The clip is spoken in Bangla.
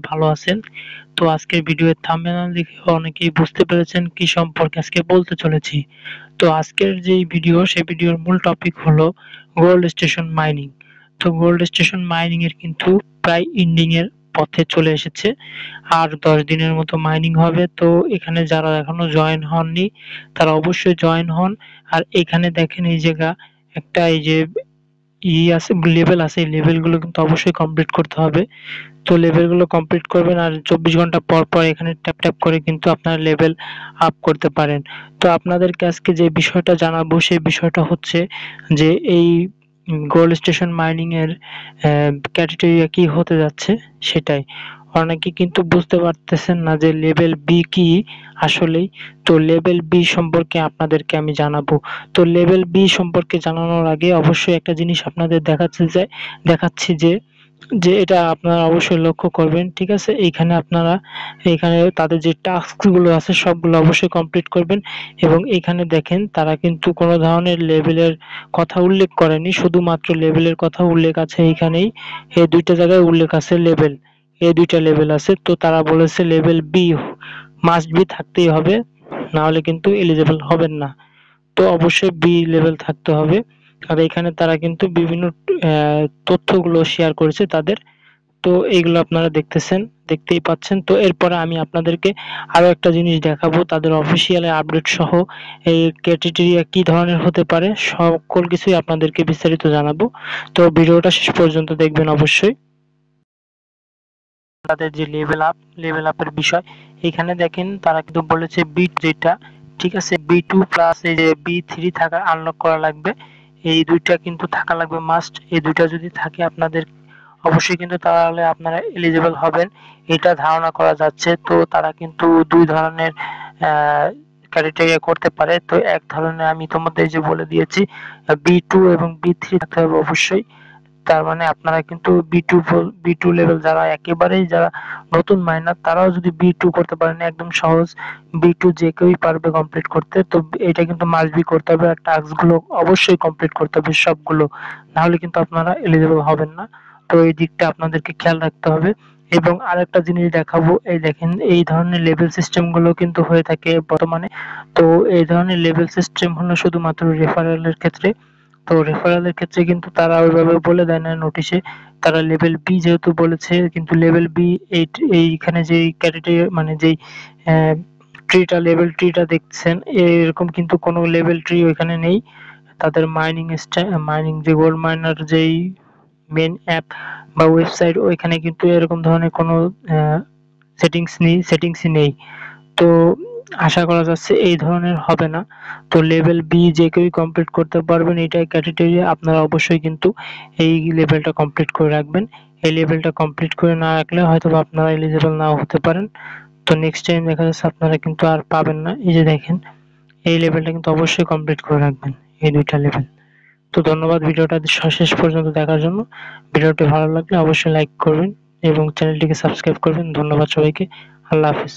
ভালো আছেন। তো আজকের ভিডিওর থাম্বনেল দেখে অনেকেই বুঝতে পেরেছেন কি সম্পর্কে আজকে বলতে চলেছি। তো আজকের যেই ভিডিও সেই ভিডিওর মূল টপিক হলো গোল্ড স্টেশন মাইনিং। তো গোল্ড স্টেশন মাইনিং এর কিন্তু প্রায় এন্ডিং এর পথে চলে এসেছে। আর 10 দিনের মতো মাইনিং হবে। তো এখানে যারা এখনো জয়েন হননি তারা অবশ্যই জয়েন হন। আর এখানে দেখেন এই জায়গা একটা এই যে আছে লেভেল আছে, এই লেভেলগুলো কিন্তু অবশ্যই কমপ্লিট করতে হবে। তো লেভেলগুলো কমপ্লিট করবেন আর 24 ঘন্টা পর পর এখানে ট্যাপ ট্যাপ করে কিন্তু আপনারা লেভেল আপ করতে পারেন। তো আপনাদেরকে আজকে যে বিষয়টা জানাবো সেই বিষয়টা হচ্ছে যে এই গোল্ড স্টেশন মাইনিং এর ক্রাইটেরিয়া কি হতে যাচ্ছে সেটাই। অনেকে কিন্তু বুঝতে পারতেছেন না যে লেভেল বি কি আসলেই। তো লেভেল বি সম্পর্কে আপনাদেরকে আমি জানাবো। তো লেভেল বি সম্পর্কে জানানোর আগে অবশ্যই একটা জিনিস আপনাদের দেখাচ্ছি যে এটা আপনারা অবশ্যই লক্ষ্য করবেন, ঠিক আছে? এখানে তাদের যে টাস্ক গুলো আছে সবগুলো অবশ্যই কমপ্লিট করবেন এবং এখানে দেখেন তারা কিন্তু কোনো ধরনের লেভেলের কথা উল্লেখ করেনি, শুধুমাত্র লেভেলের কথা উল্লেখ আছে এইখানেই। এই দুইটা জায়গায় উল্লেখ আছে লেভেল, এই দুইটা লেভেল আছে। তো তারা বলেছে লেভেল বি মাস্ট বি থাকতেই হবে, না হলে কিন্তু এলিজিবল হবেন না। তো অবশ্যই বি লেভেল থাকতে হবে। আর এখানে তারা কিন্তু বিভিন্ন তথ্যগুলো শেয়ার করেছে তাদের। তো এইগুলো আপনারা দেখতেই পাচ্ছেন। তো এরপরে আমি আপনাদেরকে আরো একটা জিনিস দেখাবো, তাদের অফিসিয়াল আপডেট সহ এই ক্রাইটেরিয়া কি ধরনের হতে পারে সকল কিছুই আপনাদেরকে বিস্তারিত জানাবো। তো ভিডিওটা শেষ পর্যন্ত দেখবেন অবশ্যই। তাদের যে লেভেল আপের বিষয়, এখানে দেখেন তারা কিন্তু বলেছে বি যেটা, ঠিক আছে, বি2 প্লাস এই যে বি3 থাকা আনলক করা লাগবে। এই দুইটা কিন্তু থাকা লাগবে মাস্ট। এই দুইটা যদি থাকে আপনাদের অবশ্যই কিন্তু তাহলে আপনারা এলিজিবল হবেন, এটা ধারণা করা যাচ্ছে। তো তারা কিন্তু দুই ধরনের ক্রাইটেরিয়া করতে পারে। তো এক ধরনের আমি তোমাদের যে বলে দিয়েছি বি2 এবং বি3 থাকতে হবে অবশ্যই। তার মানে আপনারা কিন্তু বি টু লেভেল যারা নতুন মাইনার তারাও যদি বি2 করতে পারেন একদম সহজ। বি2 যে কেউই পারবে কমপ্লিট করতে। তো এটা কিন্তু মাস্ট বি করতে হবে আর টাস্ক গুলো অবশ্যই কমপ্লিট করতে হবে সবগুলো, না হলে কিন্তু আপনারা এলিজিবল হবেন না। তো এই দিকটা আপনাদেরকে খেয়াল রাখতে হবে। এবং আরেকটা জিনিস দেখাবো, এই দেখেন এই ধরনের লেভেল সিস্টেম গুলো কিন্তু হয়ে থাকে বর্তমানে। তো এই ধরনের লেভেল সিস্টেম হলো শুধুমাত্র রেফারেলের ক্ষেত্রে। তো রেফারেলের ক্ষেত্রে কিন্তু তারা ওইভাবে বলে দেয় না নোটিশে। তারা লেভেল বি যেহেতু বলেছে, কিন্তু লেভেল বি এইখানে যেই ক্যাটেগরি মানে যেই ট্রিটা লেভেল ট্রিটা দেখছেন এরকম কিন্তু কোনো লেভেল ট্রি ওইখানে নেই। তাদের মাইনিং যে গোল্ড মাইনার যেই মেন অ্যাপ বা ওয়েবসাইট ওইখানে কিন্তু এরকম ধরনের কোনো সেটিংসই নেই। তো আশা করা যাচ্ছে এই ধরনের হবে না। তো লেভেল বি যে কেউই কমপ্লিট করতে পারবেন, এটাই ক্রাইটেরিয়া। আপনারা অবশ্যই কিন্তু এই লেভেলটা কমপ্লিট করে রাখবেন। এই লেভেলটা কমপ্লিট করে না রাখলে হয়তোবা আপনারা এলিজিবল নাও হতে পারেন। তো নেক্সট টাইম দেখা যাচ্ছে আপনারা কিন্তু আর পাবেন না। এই যে দেখেন এই লেভেলটা কিন্তু অবশ্যই কমপ্লিট করে রাখবেন, এই দুইটা লেভেল। তো ধন্যবাদ ভিডিওটা শেষ পর্যন্ত দেখার জন্য। ভিডিওটি ভালো লাগলে অবশ্যই লাইক করবেন এবং চ্যানেলটিকে সাবস্ক্রাইব করবেন। ধন্যবাদ সবাইকে। আল্লাহ হাফেজ।